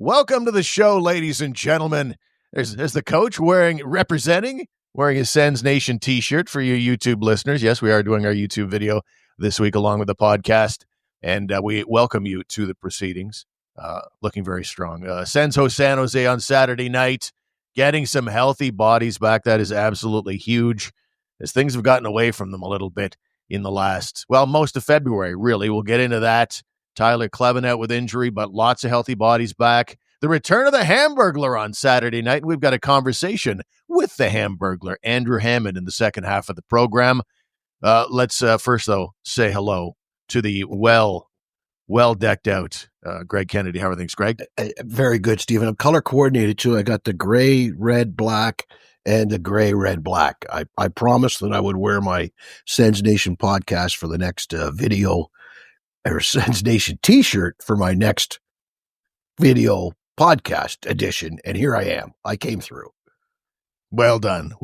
Welcome to the show, ladies and gentlemen. There's the coach wearing his Sens Nation t-shirt for you YouTube listeners. Yes, we are doing our YouTube video this week along with the podcast, and we welcome you to the proceedings. Looking very strong. Sens host San Jose on Saturday night, getting some healthy bodies back. That is absolutely huge, as things have gotten away from them a little bit in the most of February, really. We'll get into that. Tyler Kleven out with injury, but lots of healthy bodies back. The return of the Hamburglar on Saturday night. We've got a conversation with the Hamburglar, Andrew Hammond, in the second half of the program. Let's first, though, say hello to the well-decked out Greg Kennedy. How are things, Greg? Very good, Stephen. I'm color coordinated, too. I got the gray, red, black, and the gray, red, black. I promised that I would wear my Sens Nation podcast for the next video, or Sens Nation t-shirt for my next video podcast edition, and here I am. I came through. Well done.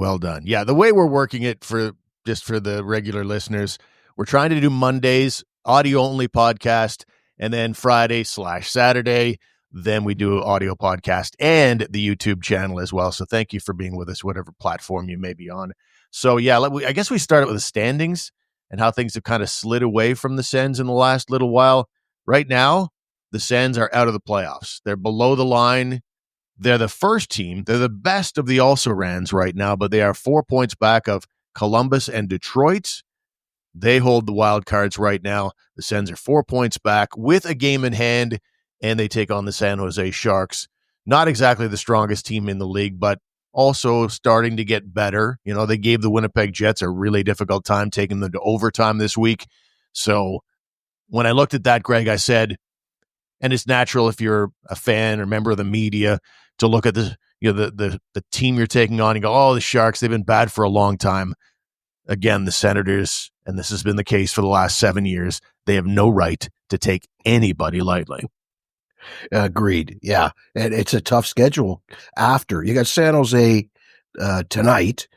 Yeah, the way we're working it for the regular listeners, we're trying to do Mondays, audio-only podcast, and then Friday/Saturday, then we do audio podcast and the YouTube channel as well. So thank you for being with us, whatever platform you may be on. So yeah, I guess we started with the standings and how things have kind of slid away from the Sens in the last little while. Right now, the Sens are out of the playoffs. They're below the line. They're the first team. They're the best of the also-rans right now, but they are 4 points back of Columbus and Detroit. They hold the wild cards right now. The Sens are 4 points back with a game in hand, and they take on the San Jose Sharks. Not exactly the strongest team in the league, but also starting to get better. You know, they gave the Winnipeg Jets a really difficult time, taking them to overtime this week. So when I looked at that, Greg, I said, and it's natural if you're a fan or member of the media to look at the team you're taking on and go, oh, the Sharks, they've been bad for a long time. Again, the Senators, and this has been the case for the last 7 years, they have no right to take anybody lightly. Agreed. Yeah. And it's a tough schedule after. You got San Jose tonight,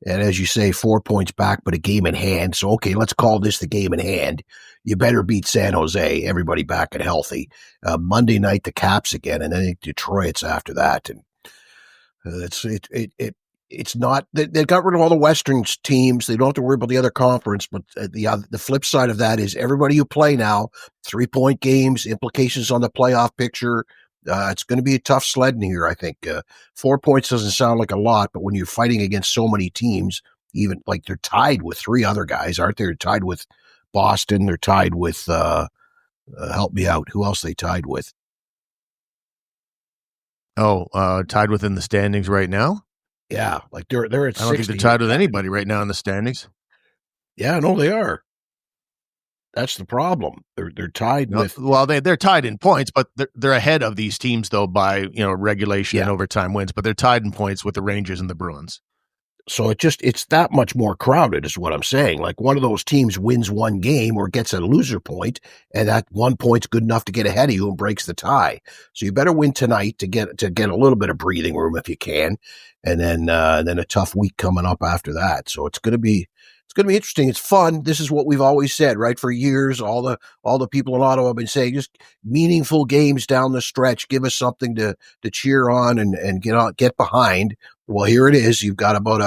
and as you say, 4 points back, but a game in hand. So, okay, let's call this the game in hand. You better beat San Jose, everybody back and healthy. Monday night, the Caps again, and then Detroit's after that. And it's not, they got rid of all the Western teams. They don't have to worry about the other conference, but the flip side of that is everybody you play now, 3-point games, implications on the playoff picture. It's going to be a tough sledding here, I think. 4 points doesn't sound like a lot, but when you're fighting against so many teams, even like they're tied with 3 other guys, aren't they? They're tied with Boston. They're tied with, help me out, who else they tied with? Tied within the standings right now? Yeah, like they're at 60. I don't think they're tied with anybody right now in the standings. Yeah, no, they are. That's the problem. They're tied with. Well, they're tied in points, but they're ahead of these teams though by regulation and overtime wins. But they're tied in points with the Rangers and the Bruins. So it's that much more crowded, is what I'm saying. Like one of those teams wins one game or gets a loser point, and that 1 point's good enough to get ahead of you and breaks the tie. So you better win tonight to get a little bit of breathing room if you can, and then a tough week coming up after that. So it's going to be interesting. It's fun. This is what we've always said, right? For years, all the people in Ottawa have been saying, just meaningful games down the stretch. Give us something to cheer on and get behind. Well, here it is. You've got about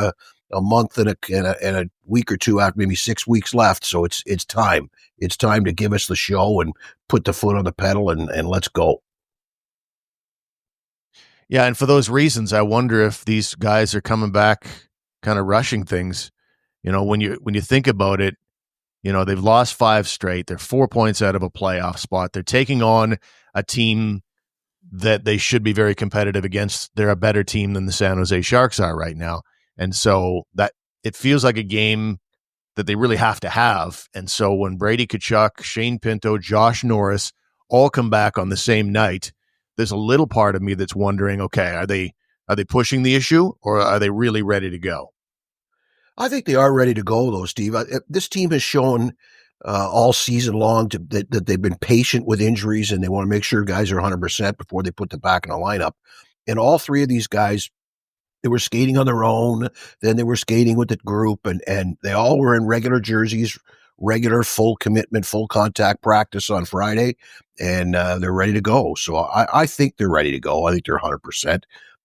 a month and a week or two after, maybe 6 weeks left. So it's time. It's time to give us the show and put the foot on the pedal and let's go. Yeah, and for those reasons, I wonder if these guys are coming back kind of rushing things. When you think about it, they've lost 5 straight. They're 4 points out of a playoff spot. They're taking on a team that they should be very competitive against. They're a better team than the San Jose Sharks are right now. And so that it feels like a game that they really have to have. And so when Brady Tkachuk, Shane Pinto, Josh Norris all come back on the same night, there's a little part of me that's wondering, okay, are they pushing the issue or are they really ready to go? I think they are ready to go, though, Steve. This team has shown all season long that they've been patient with injuries and they want to make sure guys are 100% before they put them back in the lineup. And all 3 of these guys, they were skating on their own, then they were skating with the group, and they all were in regular jerseys regular full commitment, full contact practice on Friday, and they're ready to go. So I think they're ready to go. I think they're 100%.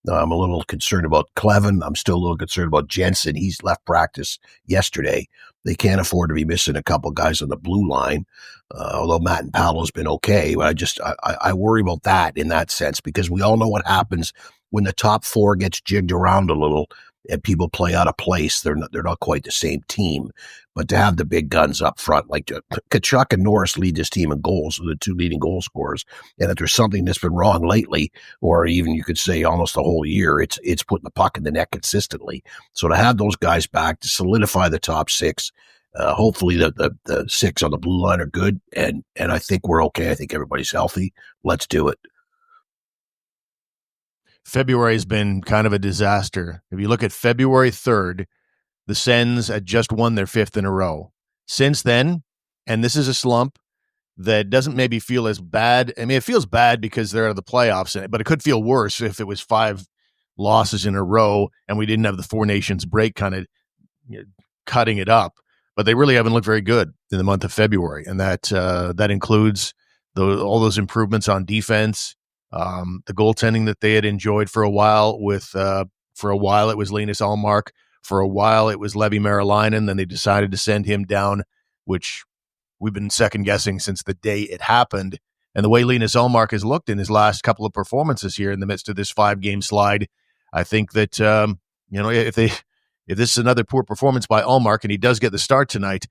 I'm a little concerned about Kleven. I'm still a little concerned about Jensen. He's left practice yesterday. They can't afford to be missing a couple guys on the blue line, although Matt and Paolo's been okay. But I worry about that in that sense, because we all know what happens when the top four gets jigged around a little and people play out of place. They're not quite the same team. But to have the big guns up front, like Tkachuk and Norris lead this team in goals, the two leading goal scorers. And if there's something that's been wrong lately, or even you could say almost the whole year, it's putting the puck in the net consistently. So to have those guys back to solidify the top six, hopefully the six on the blue line are good, and I think we're okay. I think everybody's healthy. Let's do it. February has been kind of a disaster. If you look at February 3rd, the Sens had just won their fifth in a row. Since then, and this is a slump that doesn't maybe feel as bad. I mean, it feels bad because they're out of the playoffs, but it could feel worse if it was 5 losses in a row and we didn't have the Four Nations break kind of cutting it up. But they really haven't looked very good in the month of February, and that includes all those improvements on defense, the goaltending that they had enjoyed for a while. For a while it was Linus Ullmark. For a while, it was Levi Merilainen. Then they decided to send him down, which we've been second-guessing since the day it happened. And the way Linus Ullmark has looked in his last couple of performances here in the midst of this 5-game slide, I think that if this is another poor performance by Ullmark, and he does get the start tonight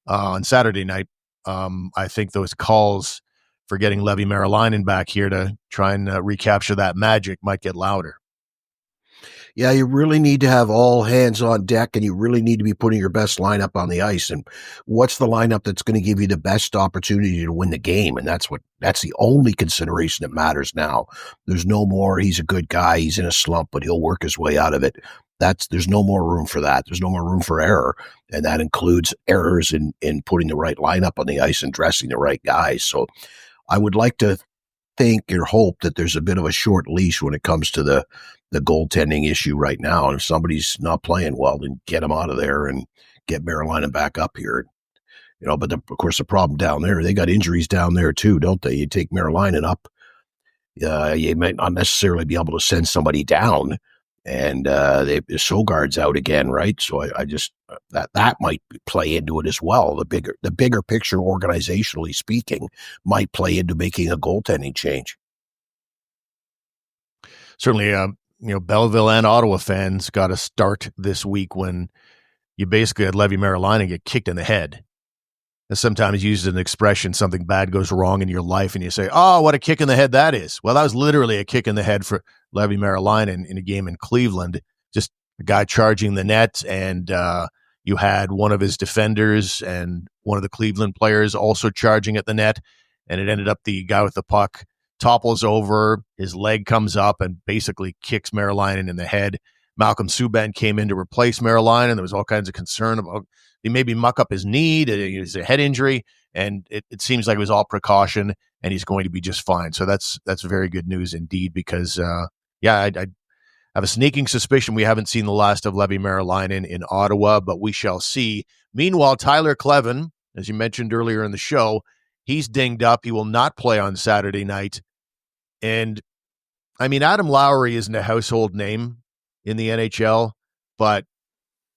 on Saturday night, I think those calls for getting Levi Merilainen back here to try and recapture that magic might get louder. Yeah, you really need to have all hands on deck, and you really need to be putting your best lineup on the ice. And what's the lineup that's going to give you the best opportunity to win the game? And that's the only consideration that matters now. There's no more, he's a good guy, he's in a slump, but he'll work his way out of it. There's no more room for that. There's no more room for error. And that includes errors in putting the right lineup on the ice and dressing the right guys. So I would like to think or hope that there's a bit of a short leash when it comes to the goaltending issue right now. And if somebody's not playing well, then get them out of there and get Merilainen back up here. But of course the problem down there, they got injuries down there too, don't they? You take Merilainen up, you might not necessarily be able to send somebody down, and Sogard's out again, right? So I just that might play into it as well. The bigger picture, organizationally speaking, might play into making a goaltending change. Certainly, Belleville and Ottawa fans got a start this week when you basically had Levi Merilainen get kicked in the head. And sometimes used an expression, something bad goes wrong in your life, and you say, oh, what a kick in the head that is. Well, that was literally a kick in the head for Levi Merilainen in a game in Cleveland. Just a guy charging the net, and you had one of his defenders and one of the Cleveland players also charging at the net, and it ended up the guy with the puck topples over, his leg comes up and basically kicks Merilainen in the head. Malcolm Subban came in to replace Merilainen. There was all kinds of concern about he maybe muck up his knee, it's a head injury, and it seems like it was all precaution, and he's going to be just fine. So that's very good news indeed, because I have a sneaking suspicion we haven't seen the last of Levi Merilainen in Ottawa, but we shall see. Meanwhile, Tyler Kleven, as you mentioned earlier in the show, he's dinged up. He will not play on Saturday night. And, I mean, Adam Lowry isn't a household name in the NHL, but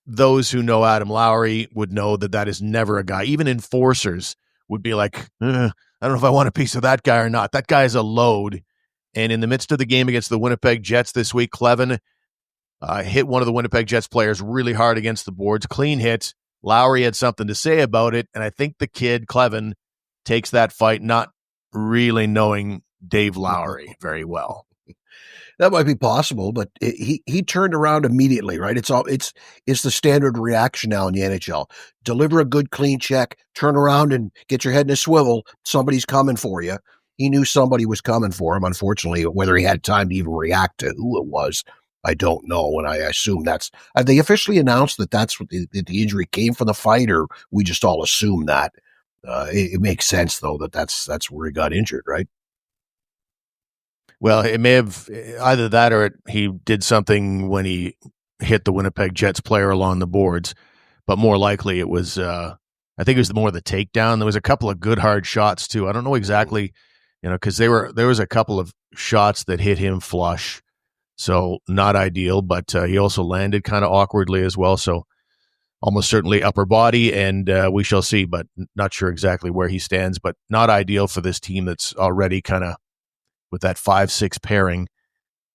those who know Adam Lowry would know that is never a guy. Even enforcers would be like, I don't know if I want a piece of that guy or not. That guy is a load. And in the midst of the game against the Winnipeg Jets this week, Kleven hit one of the Winnipeg Jets players really hard against the boards. Clean hit. Lowry had something to say about it, and I think the kid, Kleven, takes that fight not really knowing Dave Lowry very well. That might be possible, but he turned around immediately, right? It's the standard reaction now in the NHL. Deliver a good clean check, turn around and get your head in a swivel. Somebody's coming for you. He knew somebody was coming for him. Unfortunately, whether he had time to even react to who it was, I don't know. And I assume have they officially announced that that's what the injury came from the fight, or we just all assume that? It makes sense though that's where he got injured, right? Well, it may have either that or he did something when he hit the Winnipeg Jets player along the boards, but more likely it was I think it was more the takedown. There was a couple of good hard shots too. I don't know exactly, because there was a couple of shots that hit him flush. So not ideal, but he also landed kind of awkwardly as well. So almost certainly upper body, and we shall see, but not sure exactly where he stands, but not ideal for this team that's already kind of with that 5-6 pairing.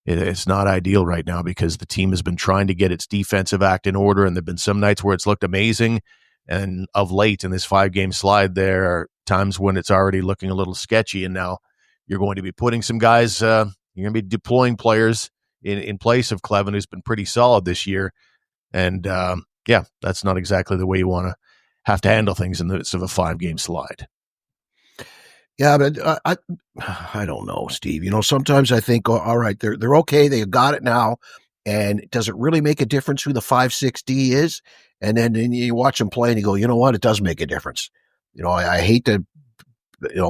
It's not ideal right now because the team has been trying to get its defensive act in order, and there have been some nights where it's looked amazing, and of late in this 5-game slide, there are times when it's already looking a little sketchy, and now you're going to be putting some guys, you're going to be deploying players in place of Kleven, who's been pretty solid this year, and that's not exactly the way you want to have to handle things in the midst of a 5-game slide. Yeah, but I don't know, Steve. Sometimes I think, all right, they're okay. They got it now. And does it really make a difference who the 5-6D is? And then you watch them play and you go, you know what? It does make a difference. I hate to,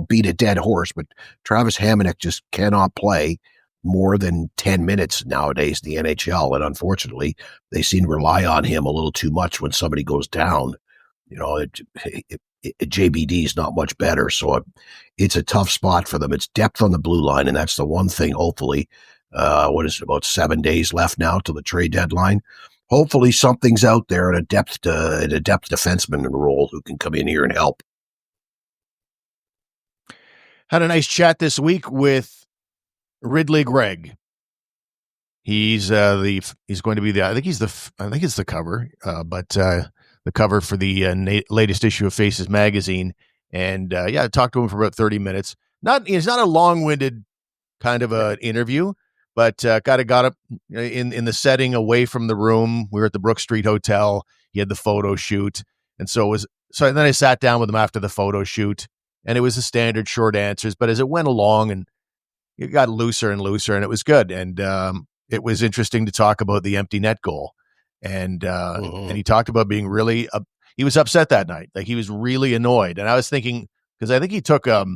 beat a dead horse, but Travis Hamonic just cannot play more than 10 minutes nowadays in the NHL. And unfortunately, they seem to rely on him a little too much when somebody goes down. JBD is not much better. So it's a tough spot for them. It's depth on the blue line. And that's the one thing, hopefully, what is it, about 7 days left now till the trade deadline. Hopefully something's out there in a depth defenseman role who can come in here and help. Had a nice chat this week with Ridley Gregg. He's going to be I think it's the cover, but the cover for the latest issue of Faces magazine. And I talked to him for about 30 minutes. It's not a long-winded kind of an interview, but got up in the setting away from the room. We were at the Brook Street Hotel. He had the photo shoot. And so then I sat down with him after the photo shoot, and it was the standard short answers. But as it went along, and it got looser and looser, and it was good. And it was interesting to talk about the empty net goal. And he talked about being really he was upset that night. Like, he was really annoyed. And I was thinking, because I think he took a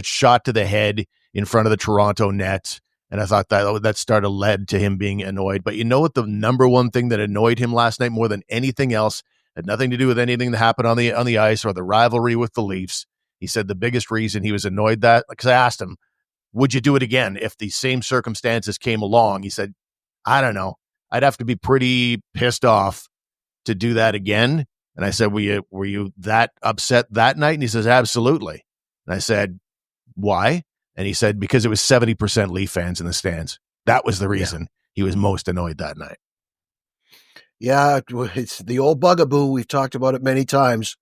shot to the head in front of the Toronto net. And I thought that led to him being annoyed. But you know what? The number one thing that annoyed him last night more than anything else had nothing to do with anything that happened on the ice or the rivalry with the Leafs. He said the biggest reason he was annoyed because I asked him, would you do it again if the same circumstances came along? He said, I don't know. I'd have to be pretty pissed off to do that again. And I said, were you that upset that night? And he says, absolutely. And I said, why? And he said, because it was 70% Leaf fans in the stands. That was the reason he was most annoyed that night. Yeah, it's the old bugaboo. We've talked about it many times.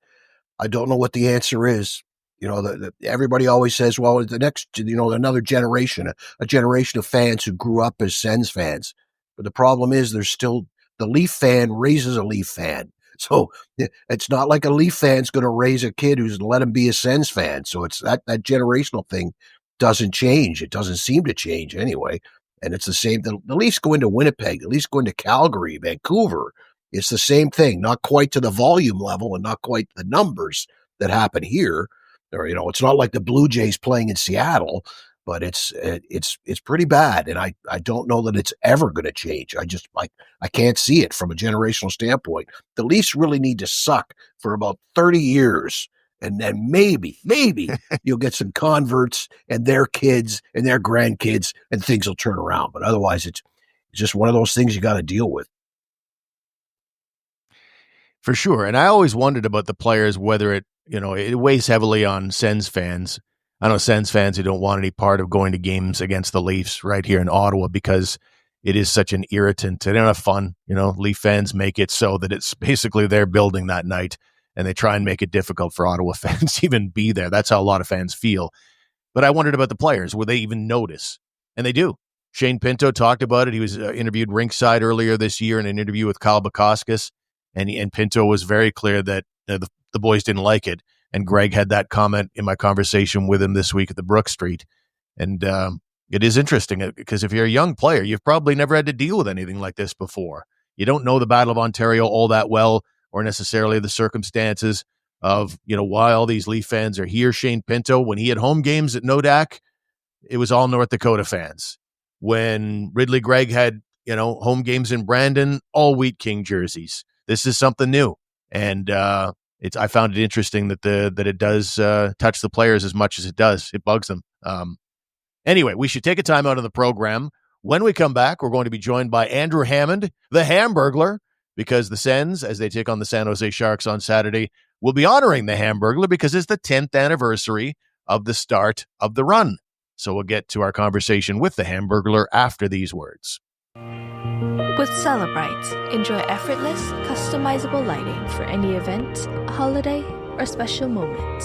I don't know what the answer is. Everybody always says, well, the next, another generation, a generation of fans who grew up as Sens fans. But the problem is there's still the Leaf fan raises a Leaf fan. So it's not like a Leaf fan's going to raise a kid who's let him be a Sens fan. So it's that generational thing doesn't change. It doesn't seem to change anyway. And it's the same. The Leafs go into Winnipeg, the Leafs go into Calgary, Vancouver. It's the same thing, not quite to the volume level and not quite the numbers that happen here. Or, it's not like the Blue Jays playing in Seattle, but it's pretty bad. And I don't know that it's ever going to change. I can't see it from a generational standpoint. The Leafs really need to suck for about 30 years. And then maybe you'll get some converts and their kids and their grandkids and things will turn around. But otherwise, it's just one of those things you got to deal with. For sure. And I always wondered about the players, whether it weighs heavily on Sens fans. I know Sens fans who don't want any part of going to games against the Leafs right here in Ottawa because it is such an irritant. They don't have fun. Leaf fans make it so that it's basically their building that night, and they try and make it difficult for Ottawa fans to even be there. That's how a lot of fans feel. But I wondered about the players. Would they even notice? And they do. Shane Pinto talked about it. He was interviewed ringside earlier this year in an interview with Kyle Bukauskas, and Pinto was very clear that the boys didn't like it. And Greg had that comment in my conversation with him this week at the Brook Street. And it is interesting because if you're a young player, you've probably never had to deal with anything like this before. You don't know the Battle of Ontario all that well, or necessarily the circumstances of, why all these Leaf fans are here. Shane Pinto, when he had home games at Nodak, it was all North Dakota fans. When Ridley Gregg had, home games in Brandon, all Wheat King jerseys. This is something new. And I found it interesting that it does touch the players as much as it does. It bugs them. Anyway, we should take a time out of the program. When we come back, we're going to be joined by Andrew Hammond, the Hamburglar, because the Sens, as they take on the San Jose Sharks on Saturday, will be honoring the Hamburglar because it's the 10th anniversary of the start of the run. So we'll get to our conversation with the Hamburglar after these words. With Celebrite, enjoy effortless, customizable lighting for any event, holiday, or special moment.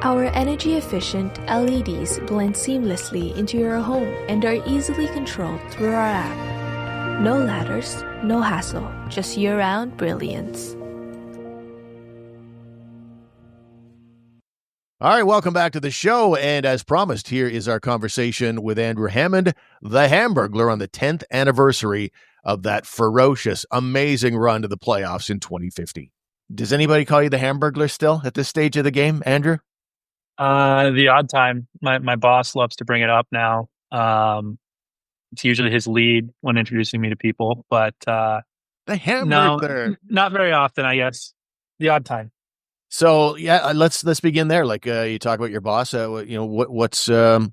Our energy-efficient LEDs blend seamlessly into your home and are easily controlled through our app. No ladders, no hassle, just year-round brilliance. All right, welcome back to the show. And as promised, here is our conversation with Andrew Hammond, the Hamburglar, on the 10th anniversary of that ferocious, amazing run to the playoffs in 2015. Does anybody call you the Hamburglar still at this stage of the game, Andrew? The odd time. My boss loves to bring it up now. It's usually his lead when introducing me to people, but the Hamburglar. No, not very often, I guess. The odd time. So yeah, let's begin there. Like you talk about your boss. What's the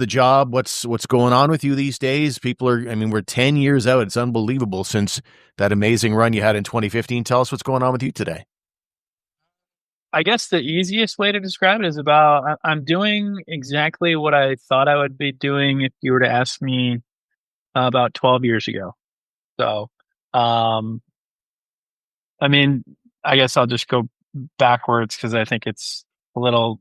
job? What's going on with you these days? We're 10 years out. It's unbelievable since that amazing run you had in 2015. Tell us what's going on with you today. I guess the easiest way to describe it is I'm doing exactly what I thought I would be doing if you were to ask me about 12 years ago. So, I guess I'll just go backwards because I think it's a little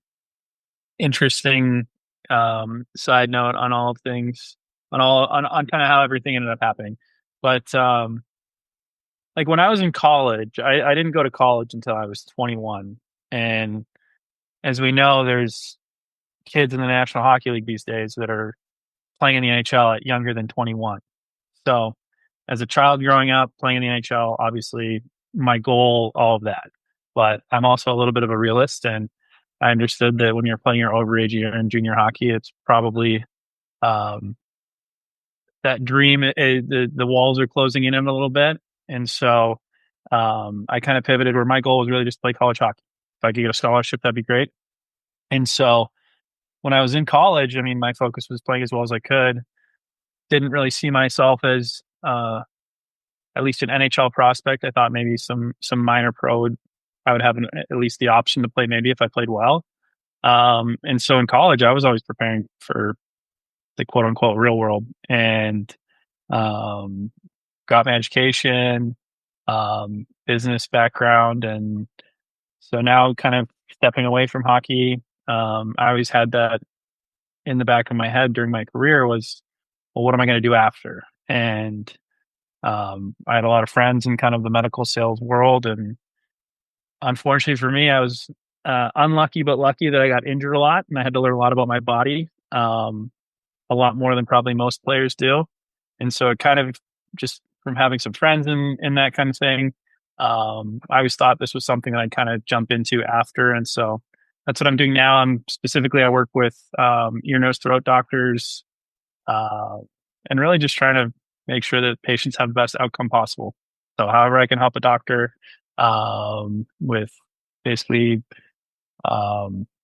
interesting side note on all of things, on kind of how everything ended up happening. But like when I was in college, I didn't go to college until I was 21. And as we know, there's kids in the National Hockey League these days that are playing in the NHL at younger than 21. So as a child growing up playing in the NHL, obviously my goal, all of that. But I'm also a little bit of a realist, and I understood that when you're playing your overage year in junior hockey, it's probably that dream, the walls are closing in a little bit. And so I kind of pivoted where my goal was really just play college hockey. If I could get a scholarship, that'd be great. And so when I was in college, my focus was playing as well as I could. Didn't really see myself as at least an NHL prospect. I thought maybe some minor pro I would have at least the option to play maybe if I played well. And so in college, I was always preparing for the quote unquote real world, and got my education, business background. And so now kind of stepping away from hockey, I always had that in the back of my head during my career was, well, what am I going to do after? And I had a lot of friends in kind of the medical sales world, and unfortunately for me, I was unlucky but lucky that I got injured a lot, and I had to learn a lot about my body, a lot more than probably most players do. And so it kind of just from having some friends in that kind of thing, I always thought this was something that I'd kind of jump into after. And so that's what I'm doing now. I work with ear, nose, throat doctors, and really just trying to make sure that patients have the best outcome possible. So however I can help a doctor with basically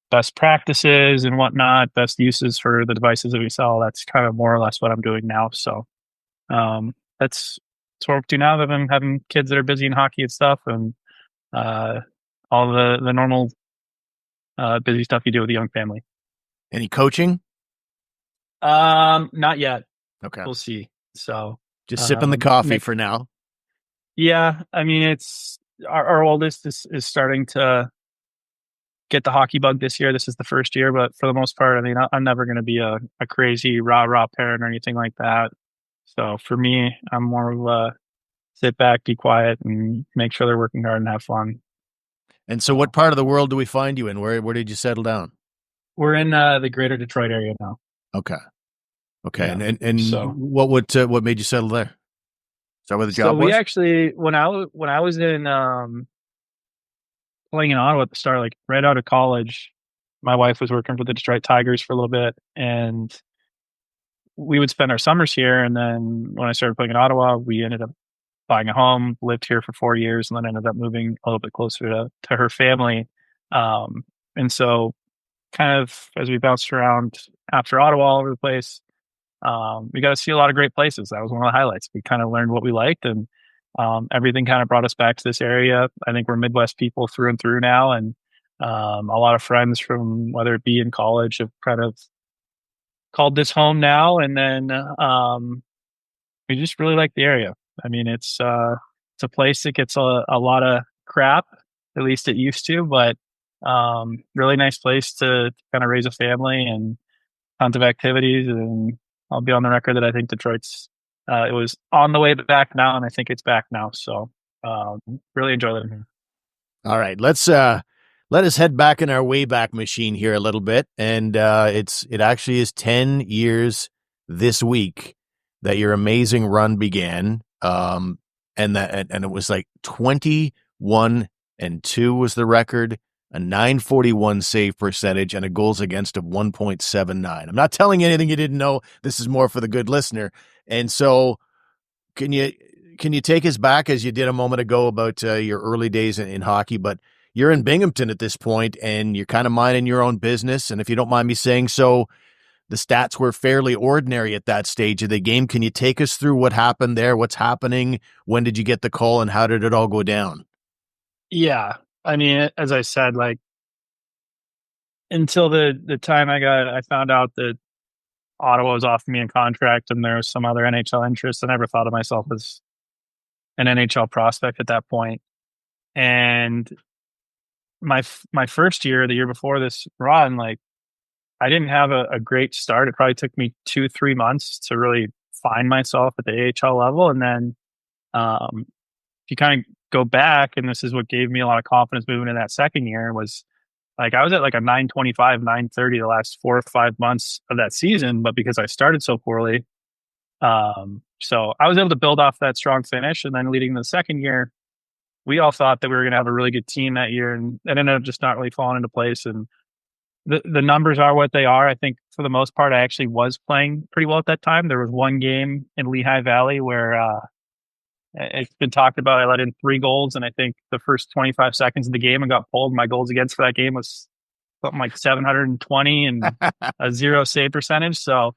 best practices and whatnot, best uses for the devices that we sell, that's kind of more or less what I'm doing now. So that's what we're up to now. I've been having kids that are busy in hockey and stuff, and all the normal busy stuff you do with a young family. Any coaching? Not yet. Okay. We'll see. So just sipping the coffee for now. Yeah. It's our oldest is starting to get the hockey bug this year. This is the first year, but for the most part, I'm never going to be a crazy rah parent or anything like that. So for me, I'm more of a sit back, be quiet, and make sure they're working hard and have fun. And so what part of the world do we find you in? Where did you settle down? We're in the greater Detroit area now. Okay. Yeah. And so, what made you settle there? Is that where the job was? So we actually, when I was in playing in Ottawa at the start, like right out of college, my wife was working for the Detroit Tigers for a little bit, and we would spend our summers here. And then when I started playing in Ottawa, we ended up buying a home, lived here for 4 years, and then ended up moving a little bit closer to her family. And so kind of as we bounced around after Ottawa all over the place, we got to see a lot of great places. That was one of the highlights. We kind of learned what we liked, and everything kind of brought us back to this area. I think we're Midwest people through and through now, and a lot of friends from whether it be in college have kind of called this home now. And then we just really like the area. I mean, it's a place that gets a lot of crap, at least it used to, but really nice place to kind of raise a family and tons of activities. And I'll be on the record that I think Detroit's it was on the way back now, and I think it's back now. So really enjoy living here. All right, let us head back in our Wayback Machine here a little bit, and it actually is 10 years this week that your amazing run began, and it was like 21-2 was the record, a .941 save percentage, and a goals against of 1.79. I'm not telling you anything you didn't know. This is more for the good listener. And so, can you take us back, as you did a moment ago, about your early days in hockey? But you're in Binghamton at this point, and you're kind of minding your own business. And if you don't mind me saying so, the stats were fairly ordinary at that stage of the game. Can you take us through what happened there? What's happening? When did you get the call, and how did it all go down? Yeah, I mean, as I said, like until the time I found out that Ottawa was offering me a contract and there was some other NHL interest, I never thought of myself as an NHL prospect at that point. And my first year, the year before this run, like I didn't have a great start. It probably took me 2-3 months to really find myself at the AHL level. And then if you kind of go back, and this is what gave me a lot of confidence moving in that second year, was like I was at like a 925, 930 the last 4 or 5 months of that season, but because I started so poorly, so I was able to build off that strong finish. And then leading into the second year, we all thought that we were going to have a really good team that year, and it ended up just not really falling into place. And the numbers are what they are. I think for the most part, I actually was playing pretty well at that time. There was one game in Lehigh Valley where it's been talked about. I let in 3 goals, and I think the first 25 seconds of the game I got pulled. My goals against for that game was something like 720 and a 0 save percentage. So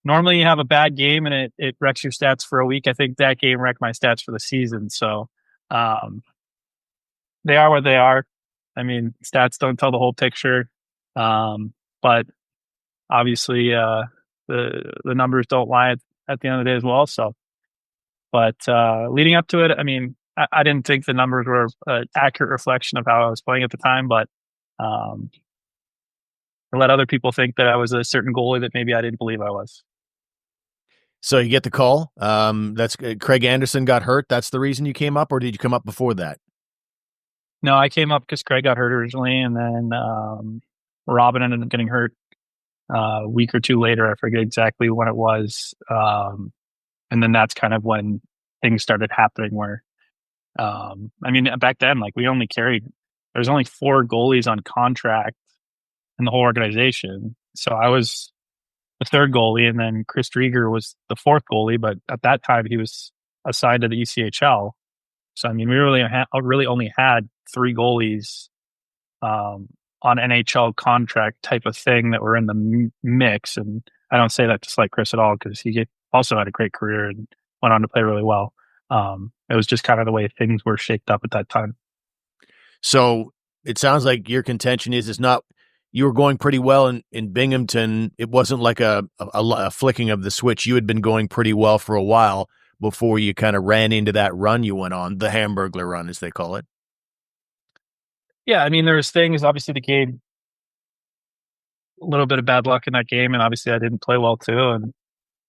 normally you have a bad game and it wrecks your stats for a week. I think that game wrecked my stats for the season. So they are what they are. I mean, stats don't tell the whole picture. But obviously the numbers don't lie at the end of the day as well. So, but leading up to it, I mean, I didn't think the numbers were an accurate reflection of how I was playing at the time, but I let other people think that I was a certain goalie that maybe I didn't believe I was. So you get the call. That's Craig Anderson got hurt. That's the reason you came up, or did you come up before that? No, I came up because Craig got hurt originally, and then Robin ended up getting hurt a week or 2 later. I forget exactly when it was. And then that's kind of when things started happening where, I mean, back then, like there's only 4 goalies on contract in the whole organization. So I was the 3rd goalie, and then Chris Drieger was the 4th goalie. But at that time, he was assigned to the ECHL. So, I mean, we really only had 3 goalies on NHL contract type of thing that were in the mix. And I don't say that just like Chris at all, because he also had a great career and went on to play really well. It was just kind of the way things were shaped up at that time. So it sounds like your contention is not, you were going pretty well in Binghamton. It wasn't like a flicking of the switch. You had been going pretty well for a while before you kind of ran into that run you went on, the Hamburglar Run, as they call it. Yeah, I mean, there was things, obviously the game, a little bit of bad luck in that game, and obviously I didn't play well too. And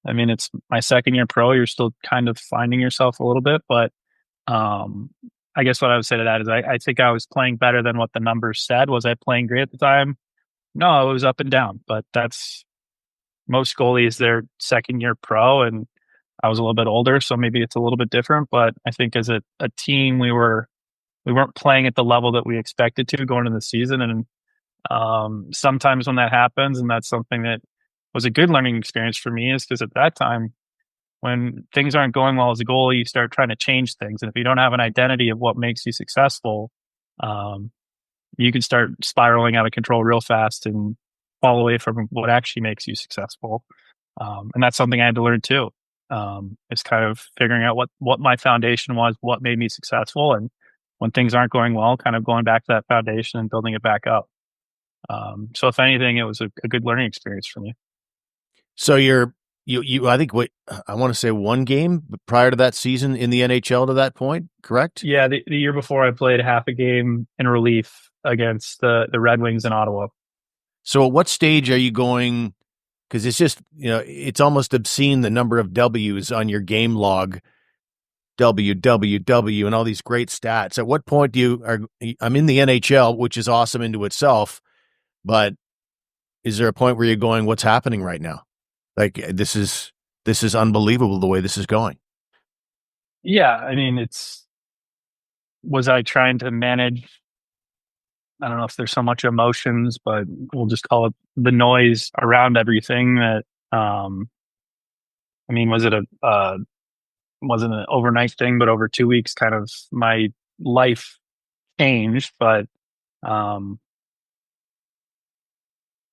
I mean, it's my second year pro, you're still kind of finding yourself a little bit, but I guess what I would say to that is I think I was playing better than what the numbers said. Was I playing great at the time? No, it was up and down, but that's most goalies, their second year pro, and I was a little bit older, so maybe it's a little bit different. But I think as a team, we weren't playing at the level that we expected to going into the season. And sometimes when that happens, and that's something that was a good learning experience for me, is because at that time, when things aren't going well as a goalie, you start trying to change things. And if you don't have an identity of what makes you successful, you can start spiraling out of control real fast and fall away from what actually makes you successful. And that's something I had to learn too. It's kind of figuring out what my foundation was, what made me successful. And when things aren't going well, kind of going back to that foundation and building it back up. So if anything, it was a good learning experience for me. So you I think I want to say one game prior to that season in the NHL to that point, correct? Yeah, the year before I played half a game in relief against the Red Wings in Ottawa. So at what stage are you going? Because it's just, it's almost obscene the number of W's on your game log, WWW, and all these great stats. At what point I'm in the NHL, which is awesome into itself, but is there a point where you're going, what's happening right now? Like, this is unbelievable the way this is going. Yeah, I mean, was I trying to manage, I don't know if there's so much emotions, but we'll just call it the noise around everything that, I mean, wasn't an overnight thing, but over 2 weeks, kind of my life changed, but,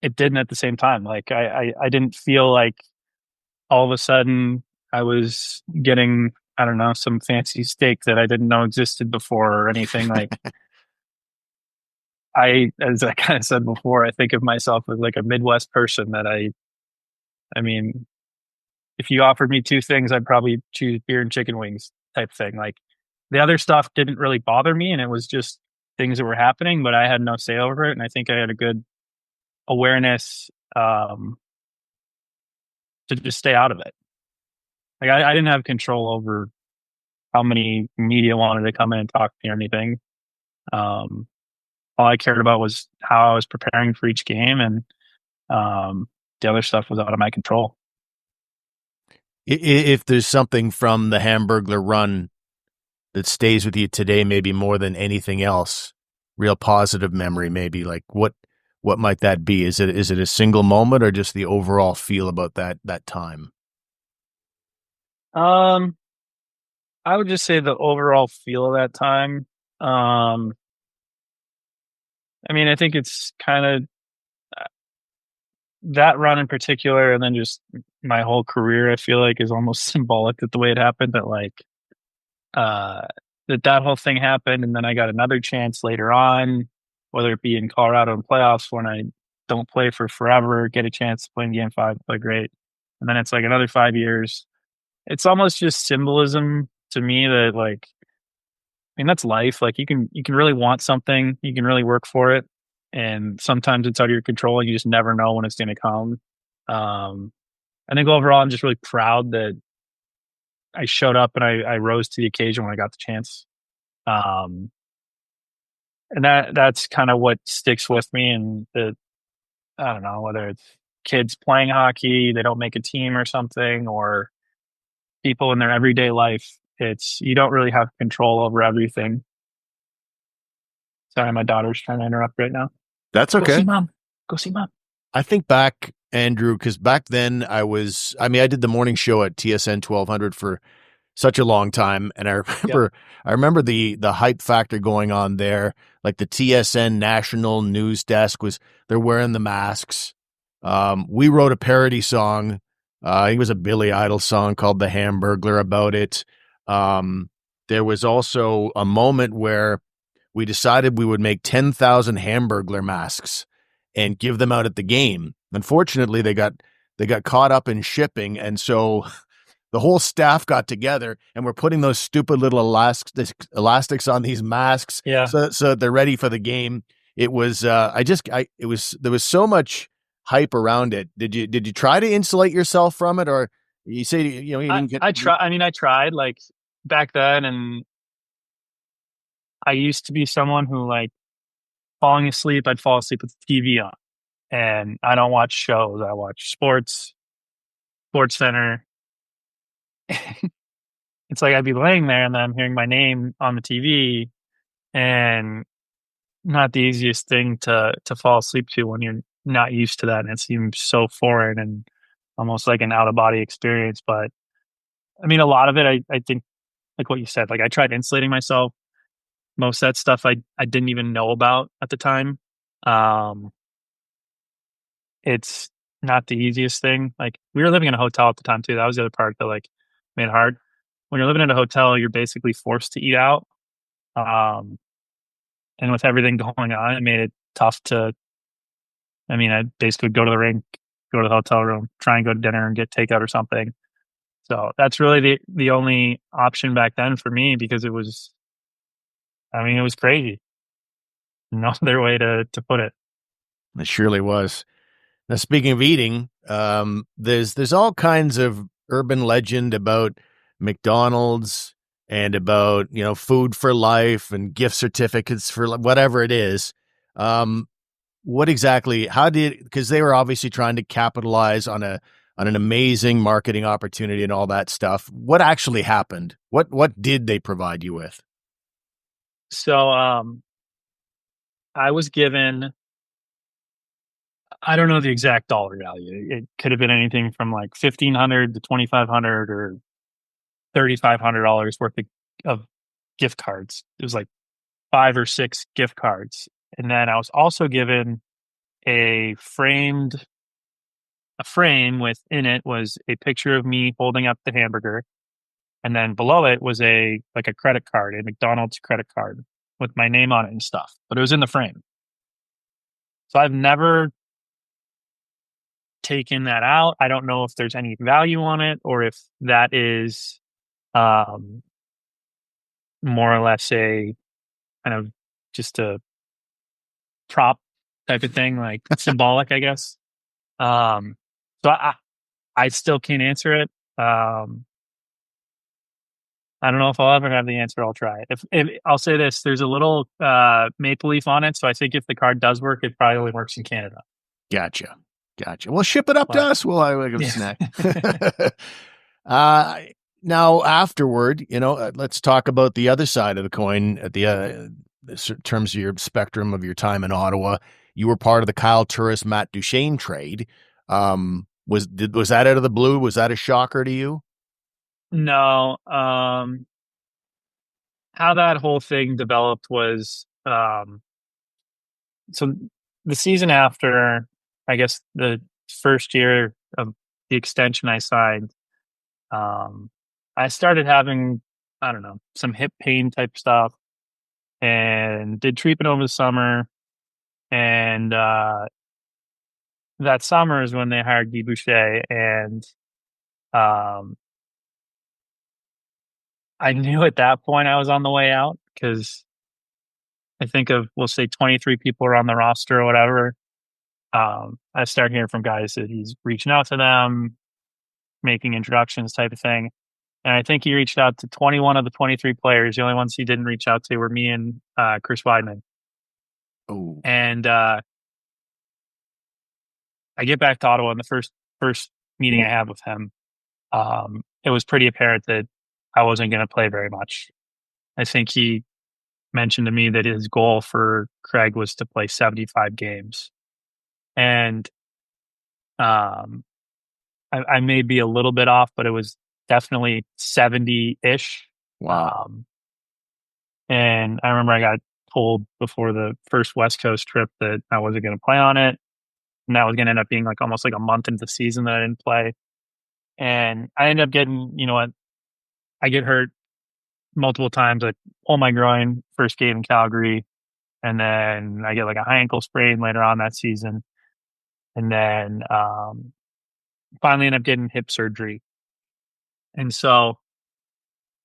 it didn't at the same time. Like I didn't feel like all of a sudden I was getting, I don't know, some fancy steak that I didn't know existed before or anything. Like as I kind of said before, I think of myself as like a Midwest person that I mean, if you offered me two things, I'd probably choose beer and chicken wings type thing. Like the other stuff didn't really bother me and it was just things that were happening, but I had no say over it. And I think I had a good awareness to just stay out of it. Like I didn't have control over how many media wanted to come in and talk to me or anything. All I cared about was how I was preparing for each game, and the other stuff was out of my control. If there's something from the Hamburglar Run that stays with you today, maybe more than anything else, real positive memory, maybe, like what might that be? Is it a single moment or just the overall feel about that time? I would just say the overall feel of that time. I mean, I think it's kind of that run in particular, and then just my whole career, I feel like is almost symbolic that the way it happened, that like, that whole thing happened. And then I got another chance later on, whether it be in Colorado in playoffs when I don't play for forever, get a chance to play in game 5, play great. And then it's like another 5 years. It's almost just symbolism to me that like, I mean, that's life. Like you can really want something, you can really work for it. And sometimes it's out of your control. You just never know when it's going to come. I think overall, I'm just really proud that I showed up and I rose to the occasion when I got the chance. And that's kind of what sticks with me. And I don't know, whether it's kids playing hockey, they don't make a team or something, or people in their everyday life, you don't really have control over everything. Sorry, my daughter's trying to interrupt right now. That's okay. Go see mom. I think back, Andrew, because back then I did the morning show at TSN 1200 for such a long time. And I remember the hype factor going on there. Like the TSN national news desk they're wearing the masks. We wrote a parody song. I think it was a Billy Idol song called The Hamburglar about it. There was also a moment where we decided we would make 10,000 Hamburglar masks and give them out at the game. Unfortunately, they got caught up in shipping, and so the whole staff got together and we're putting those stupid little elastics on these masks, so they're ready for the game. It was there was so much hype around it. Did you try to insulate yourself from it, or you say you didn't get? I tried like back then, and I used to be someone who like falling asleep. I'd fall asleep with the TV on, and I don't watch shows. I watch Sports Center. It's like I'd be laying there and then I'm hearing my name on the TV, and not the easiest thing to fall asleep to when you're not used to that, and it seems so foreign and almost like an out of body experience. But I mean, a lot of it, I think, like what you said, like I tried insulating myself. Most of that stuff I didn't even know about at the time. It's not the easiest thing. Like we were living in a hotel at the time too. That was the other part that like made it hard. When you're living in a hotel, you're basically forced to eat out. Um, and with everything going on, it made it tough to. I mean, I basically go to the rink, go to the hotel room, try and go to dinner and get takeout or something. So that's really the only option back then for me because it was. I mean, it was crazy. No other way to put it. It surely was. Now, speaking of eating, there's all kinds of urban legend about McDonald's and about food for life and gift certificates for whatever it is. What exactly? Because they were obviously trying to capitalize on an amazing marketing opportunity and all that stuff. What actually happened? What did they provide you with? So I was given. I don't know the exact dollar value. It could have been anything from like $1,500 to $2,500 or $3,500 worth of gift cards. It was like 5 or 6 gift cards, and then I was also given a frame within it was a picture of me holding up the hamburger, and then below it was a credit card, a McDonald's credit card with my name on it and stuff. But it was in the frame, so I've never taken that out. I don't know if there's any value on it or if that is more or less a kind of just a prop type of thing, like symbolic, I guess. So I still can't answer it. I don't know if I'll ever have the answer. I'll try it. If I'll say this, there's a little maple leaf on it, so I think if the card does work, it probably only works in Canada. Gotcha. Well, ship it up to us. We'll have a snack. Now, afterward, let's talk about the other side of the coin. At the in terms of your spectrum of your time in Ottawa, you were part of the Kyle Turris, Matt Duchene trade. Was that out of the blue? Was that a shocker to you? No. How that whole thing developed was so the season after, I guess the first year of the extension I signed, I started having, I don't know, some hip pain type stuff and did treatment over the summer. And that summer is when they hired Guy Boucher. And I knew at that point I was on the way out because I think we'll say 23 people are on the roster or whatever. I started hearing from guys that he's reaching out to them, making introductions type of thing. And I think he reached out to 21 of the 23 players. The only ones he didn't reach out to were me and Chris Weidman. Oh. And I get back to Ottawa, and the first meeting I had with him, it was pretty apparent that I wasn't going to play very much. I think he mentioned to me that his goal for Craig was to play 75 games. And I may be a little bit off, but it was definitely 70-ish. Wow. And I remember I got told before the first West Coast trip that I wasn't going to play on it. And that was going to end up being like almost like a month into the season that I didn't play. And I ended up getting, I get hurt multiple times. I pull my groin first game in Calgary. And then I get like a high ankle sprain later on that season. And then finally end up getting hip surgery. And so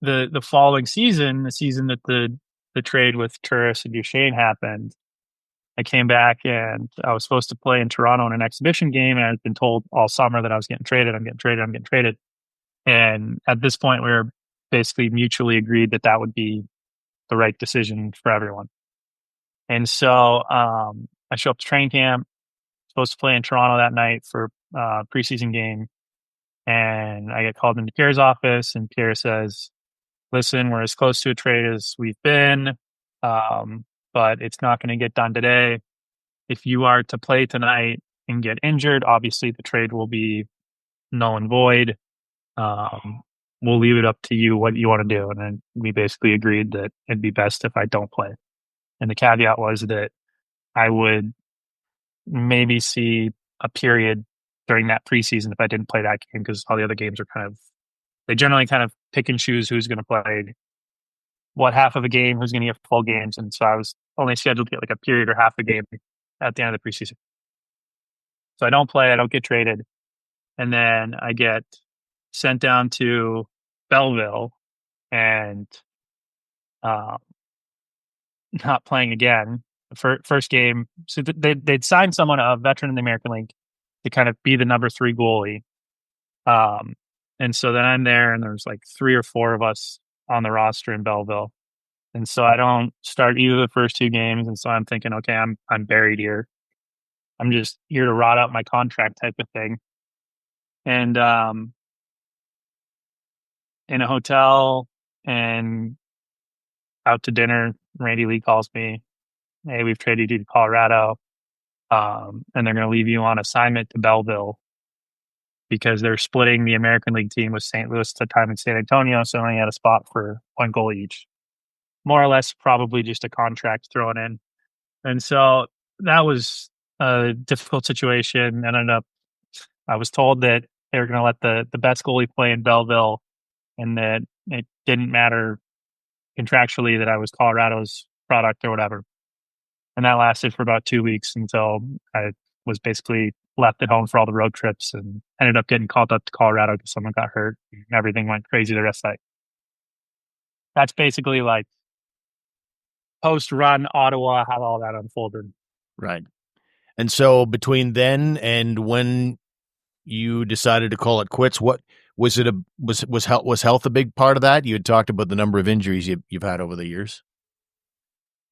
the following season, the season that the trade with Turris and Duchene happened, I came back and I was supposed to play in Toronto in an exhibition game, and I'd been told all summer that I was getting traded. I'm getting traded. And at this point, we were basically mutually agreed that that would be the right decision for everyone. And so I show up to training camp, supposed to play in Toronto that night for a preseason game. And I get called into Pierre's office, and Pierre says, listen, we're as close to a trade as we've been, but it's not going to get done today. If you are to play tonight and get injured, obviously the trade will be null and void. we'll leave it up to you what you want to do. And then we basically agreed that it'd be best if I don't play. And the caveat was that I would maybe see a period during that preseason if I didn't play that game, because all the other games are they generally kind of pick and choose who's going to play what half of a game, who's going to get full games. And so I was only scheduled to get like a period or half a game at the end of the preseason. So I don't play, I don't get traded. And then I get sent down to Belleville and not playing again. First game, so they'd signed someone, a veteran in the American League, to kind of be the number 3 goalie. And so then I'm there, and there's like 3 or 4 of us on the roster in Belleville. And so I don't start either of the first 2 games. And so I'm thinking, okay, I'm buried here. I'm just here to rot out my contract type of thing. And in a hotel and out to dinner, Randy Lee calls me. Hey, we've traded you to Colorado, and they're going to leave you on assignment to Belleville because they're splitting the American League team with St. Louis at the time in San Antonio, so they only had a spot for 1 goal each. More or less, probably just a contract thrown in. And so that was a difficult situation. I was told that they were going to let the best goalie play in Belleville, and that it didn't matter contractually that I was Colorado's product or whatever. And that lasted for about 2 weeks until I was basically left at home for all the road trips and ended up getting called up to Colorado because someone got hurt and everything went crazy the rest of the night. That's basically like post-run Ottawa, how all that unfolded. Right. And so between then and when you decided to call it quits, what was it? Was health a big part of that? You had talked about the number of injuries you've had over the years.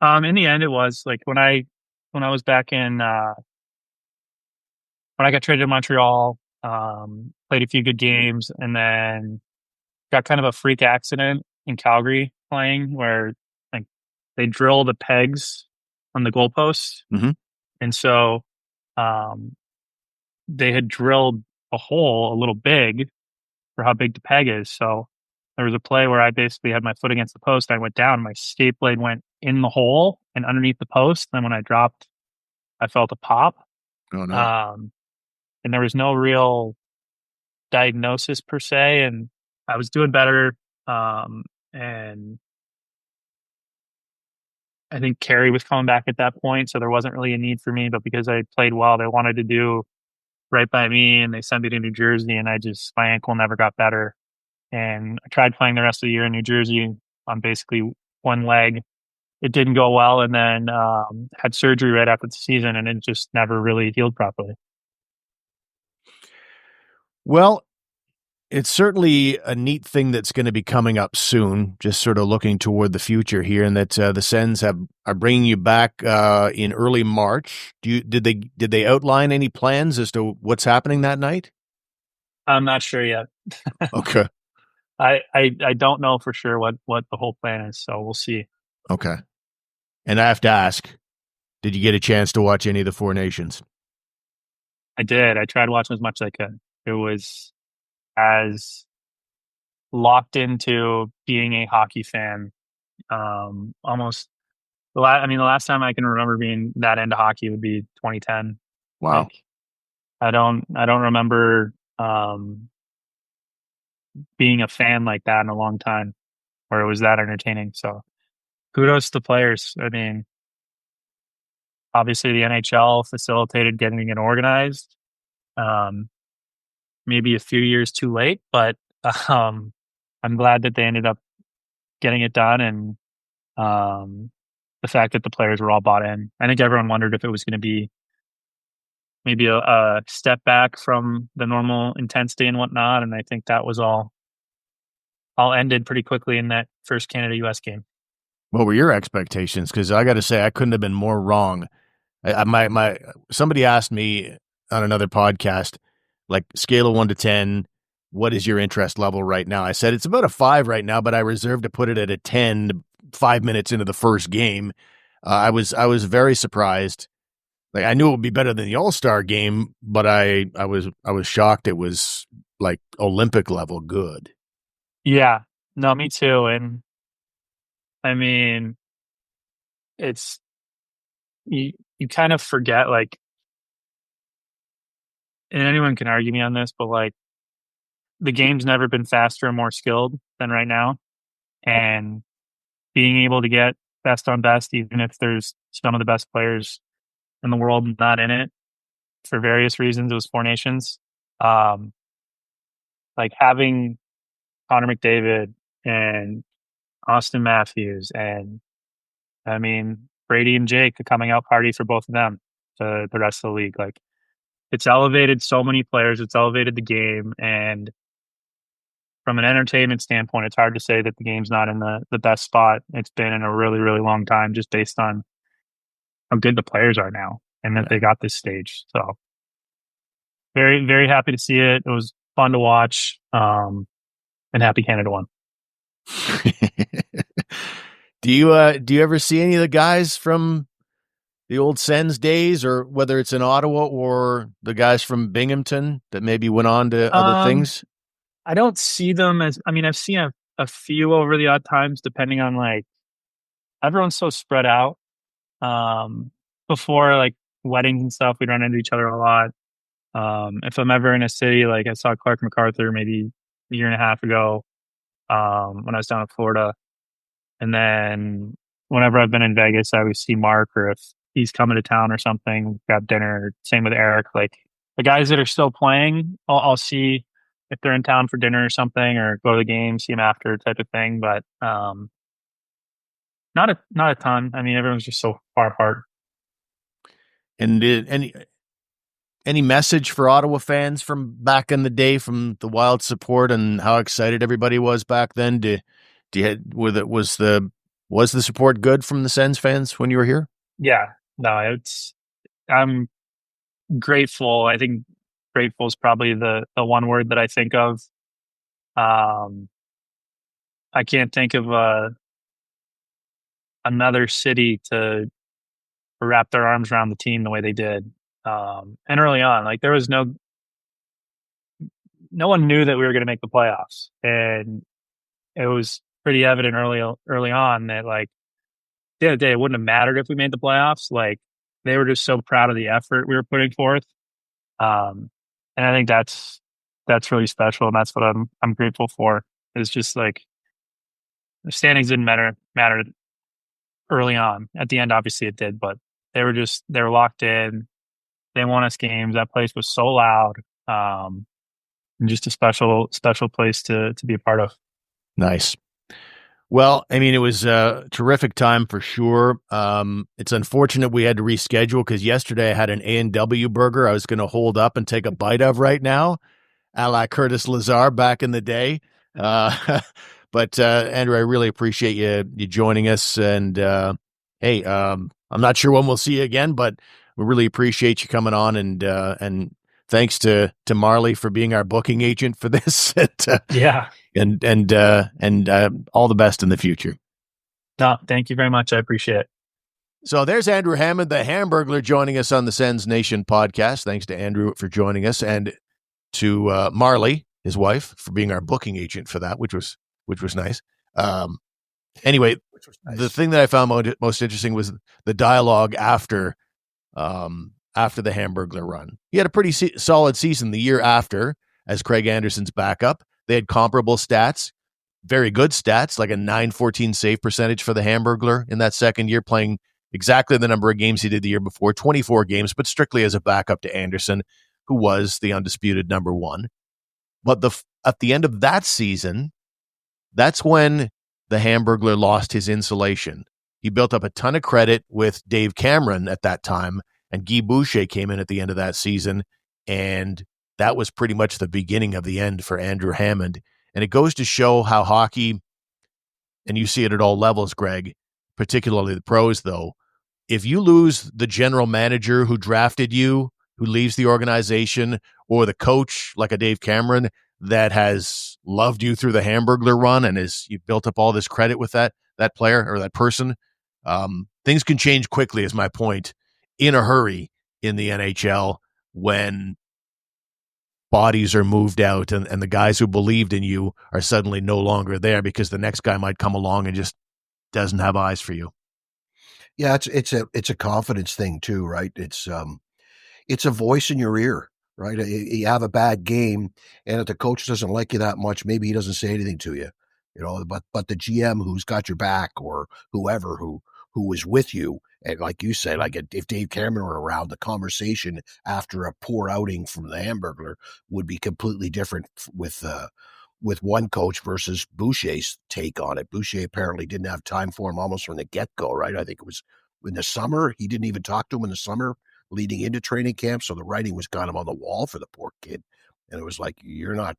In the end, it was like when I was back in when I got traded to Montreal, played a few good games, and then got kind of a freak accident in Calgary playing where like they drill the pegs on the goalposts, and so they had drilled a hole a little big for how big the peg is. So there was a play where I basically had my foot against the post. I went down, my skate blade went in the hole and underneath the post. Then when I dropped, I felt a pop. Oh no! And there was no real diagnosis per se, and I was doing better. And I think Carey was coming back at that point, so there wasn't really a need for me. But because I played well, they wanted to do right by me, and they sent me to New Jersey, and my ankle never got better. And I tried playing the rest of the year in New Jersey on basically one leg. It didn't go well, and then had surgery right after the season, and it just never really healed properly. Well, it's certainly a neat thing that's going to be coming up soon, just sort of looking toward the future here, and that the Sens are bringing you back in early March. Did they outline any plans as to what's happening that night? I'm not sure yet. Okay. I don't know for sure what the whole plan is, so we'll see. Okay. And I have to ask, did you get a chance to watch any of the Four Nations? I did. I tried watching as much as I could. It was as locked into being a hockey fan. Almost the last time I can remember being that into hockey would be 2010. Wow. Like, I don't remember being a fan like that in a long time, where it was that entertaining. So kudos to the players. I mean, obviously the NHL facilitated getting it organized. Maybe a few years too late, but I'm glad that they ended up getting it done, and the fact that the players were all bought in. I think everyone wondered if it was going to be maybe a step back from the normal intensity and whatnot, and I think that was all ended pretty quickly in that first Canada-US game. What were your expectations? Because I got to say, I couldn't have been more wrong. Somebody asked me on another podcast, like, scale of 1 to 10, what is your interest level right now? I said it's about a 5 right now, but I reserved to put it at a 10 5 minutes into the first game. I was very surprised. Like, I knew it would be better than the All-Star game, but I was shocked it was like Olympic level good. Yeah, no, me too. And I mean, it's you kind of forget, like, and anyone can argue me on this, but like the game's never been faster and more skilled than right now. And being able to get best on best, even if there's some of the best players in the world not in it for various reasons, it was Four Nations. Um, like having Connor McDavid and Austin Matthews and I mean Brady and Jake, the coming out party for both of them to the rest of the league. Like it's elevated so many players, it's elevated the game, and from an entertainment standpoint, it's hard to say that the game's not in the best spot it's been in a really, really long time, just based on how good the players are now and that they got this stage. So very, very happy to see it. It was fun to watch. And happy Canada won. Do you ever see any of the guys from the old Sens days, or whether it's in Ottawa or the guys from Binghamton that maybe went on to other things? I don't see them as, I mean, I've seen a few over the odd times, depending on like, everyone's so spread out. Before like weddings and stuff, we'd run into each other a lot. If I'm ever in a city, like I saw Clark MacArthur maybe a year and a half ago, when I was down in Florida. And then whenever I've been in Vegas, I always see Mark, or if he's coming to town or something, grab dinner. Same with Eric. Like the guys that are still playing, I'll see if they're in town for dinner or something, or go to the game, see them after, type of thing. But not a ton. I mean, everyone's just so far apart. And any message for Ottawa fans from back in the day, from the Wild support and how excited everybody was back then? Was the support good from the Sens fans when you were here? Yeah, no, I'm grateful. I think grateful is probably the one word that I think of. I can't think of another city to wrap their arms around the team the way they did. And early on, like there was no one knew that we were going to make the playoffs, and it was pretty evident early on that like at the end of the day, it wouldn't have mattered if we made the playoffs. Like they were just so proud of the effort we were putting forth. And I think that's really special, and that's what I'm grateful for. It's just like the standings didn't matter early on. At the end, obviously it did, but they were locked in. They won us games. That place was so loud. And just a special place to be a part of. Nice. Well, I mean, it was a terrific time for sure. It's unfortunate we had to reschedule because yesterday I had an A&W burger I was going to hold up and take a bite of right now, a la Curtis Lazar back in the day. But Andrew, I really appreciate you joining us. And hey, I'm not sure when we'll see you again, but we really appreciate you coming on. And thanks to Marley for being our booking agent for this. Yeah. And all the best in the future. No, thank you very much. I appreciate it. So there's Andrew Hammond, the Hamburglar, joining us on the Sens Nation podcast. Thanks to Andrew for joining us, and to Marley, his wife, for being our booking agent for that, which was nice. Anyway, the thing that I found most interesting was the dialogue after the Hamburglar run. He had a pretty solid season the year after as Craig Anderson's backup. They had comparable stats, very good stats, like a .914 save percentage for the Hamburglar in that second year, playing exactly the number of games he did the year before, 24 games, but strictly as a backup to Anderson, who was the undisputed number one. But at the end of that season, that's when the Hamburglar lost his insulation. He built up a ton of credit with Dave Cameron at that time, and Guy Boucher came in at the end of that season, and that was pretty much the beginning of the end for Andrew Hammond. And it goes to show how hockey, and you see it at all levels, Greg, particularly the pros, though, if you lose the general manager who drafted you, who leaves the organization, or the coach like a Dave Cameron that has loved you through the Hamburglar run and you've built up all this credit with that player or that person, things can change quickly, is my point, in a hurry in the NHL when bodies are moved out and the guys who believed in you are suddenly no longer there because the next guy might come along and just doesn't have eyes for you. Yeah, it's a confidence thing too, right? It's a voice in your ear, right? You have a bad game, and if the coach doesn't like you that much, maybe he doesn't say anything to you, but the GM who's got your back or whoever who was with you, and like you said, like if Dave Cameron were around, the conversation after a poor outing from the Hamburglar would be completely different with one coach versus Boucher's take on it. Boucher apparently didn't have time for him almost from the get-go, right? I think it was in the summer. He didn't even talk to him in the summer leading into training camp, so the writing was kind of on the wall for the poor kid. And it was like, you're not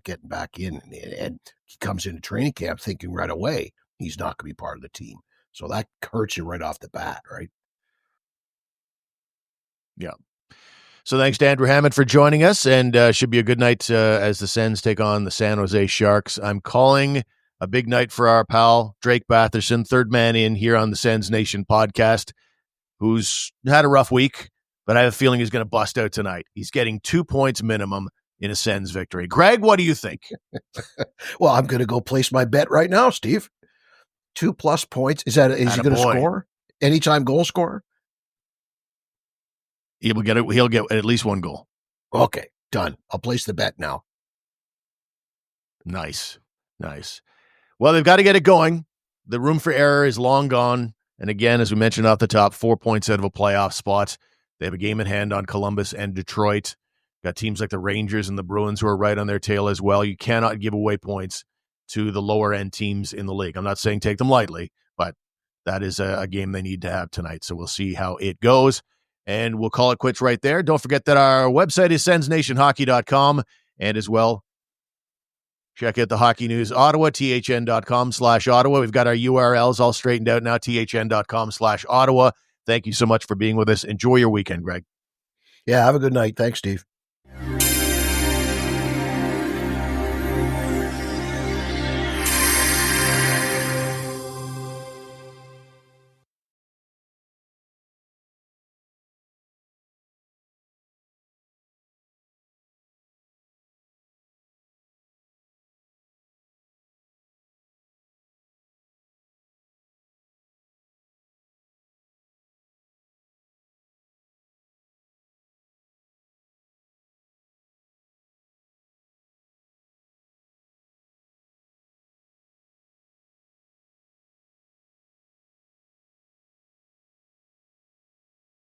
getting back in. And he comes into training camp thinking right away he's not going to be part of the team. So that hurts you right off the bat, right? Yeah. So thanks to Andrew Hammond for joining us, and should be a good night as the Sens take on the San Jose Sharks. I'm calling a big night for our pal, Drake Batherson, third man in here on the Sens Nation podcast, who's had a rough week, but I have a feeling he's going to bust out tonight. He's getting 2 points minimum in a Sens victory. Greg, what do you think? Well, I'm going to go place my bet right now, Steve. 2+ points. Is he going to score? Anytime goal scorer? He'll get at least one goal. Okay, done. I'll place the bet now. Nice. Well, they've got to get it going. The room for error is long gone. And again, as we mentioned off the top, 4 points out of a playoff spot. They have a game in hand on Columbus and Detroit. Got teams like the Rangers and the Bruins who are right on their tail as well. You cannot give away points to the lower end teams in the league. I'm not saying take them lightly, but that is a game they need to have tonight. So we'll see how it goes. And we'll call it quits right there. Don't forget that our website is sensnationhockey.com. And as well, check out the Hockey News Ottawa, thn.com/Ottawa. We've got our URLs all straightened out now, thn.com/Ottawa. Thank you so much for being with us. Enjoy your weekend, Greg. Yeah, have a good night. Thanks, Steve.